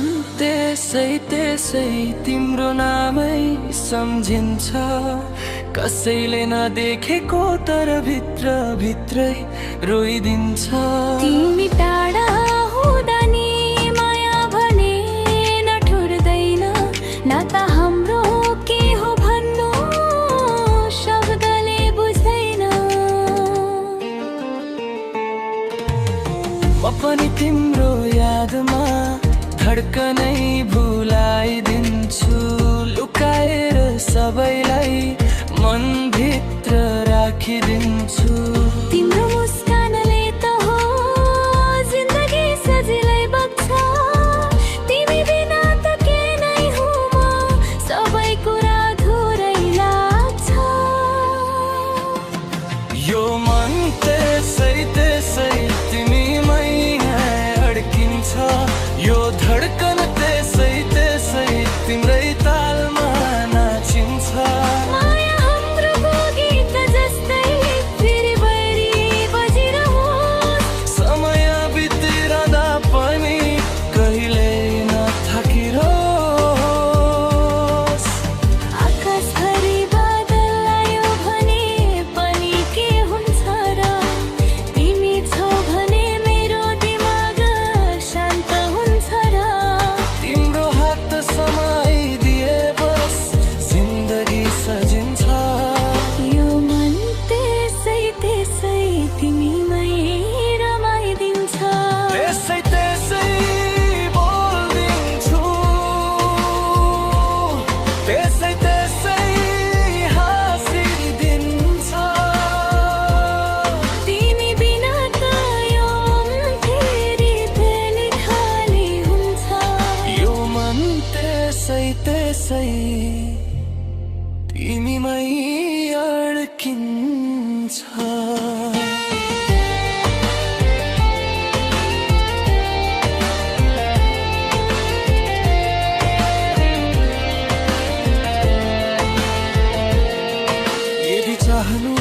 मन त्यसै त्यसै तिम्रो नामै सम्झिन्छ, कसैले नदेखेको तर भित्र भित्रै रोइदिन्छ। तिमी टाढा हुँदा नि माया भने नठुर्दैन, नाता हाम्रो के हो भन्नु शब्दले बुझ्दैन। म पनि तिम्रो यादमा धड्कनै भुलाइदिन्छु, लुकाएर सबैलाई मनभित्र राखिदिन्छु। तिम्रो मुस्कानले त हो जिन्दगी सजिलै बग्छ, तिमी बिना त के नै हुँ म, सबै कुरा अधुरै लाग्छ। यो मन त्यसै त्यसै तिमीमै अड्किन्छ, यो धड्कन त्यसै त्यसै तिम्रै तालमा नाचिन्छ। माया हाम्रो गीत जस्तै फेरि बढी बजिरहोस्, समय बितिरहँदा पनि कहिले नथकिरोस्। आकाशभरि बादल आयो भने पनि के हुन्छ र, तिमी छौ भने मेरो दिमाग शान्त हुन्छ र। तिम्रो हात समाइदिए बस जिन्दगी सजिन्छ। यो मन त्यसै त्यसै तिमीमै रमाइदिन्छ। त्यसै त्यसै बोल्दिन्छु, त्यसै त्यसै हाँसिदिन्छ। तिमी बिना त यो फेरि फेरि खाली हुन्छ। यो मन त्यसै त्यसै तिमीमै अड्किन्छ। यदि चाहनु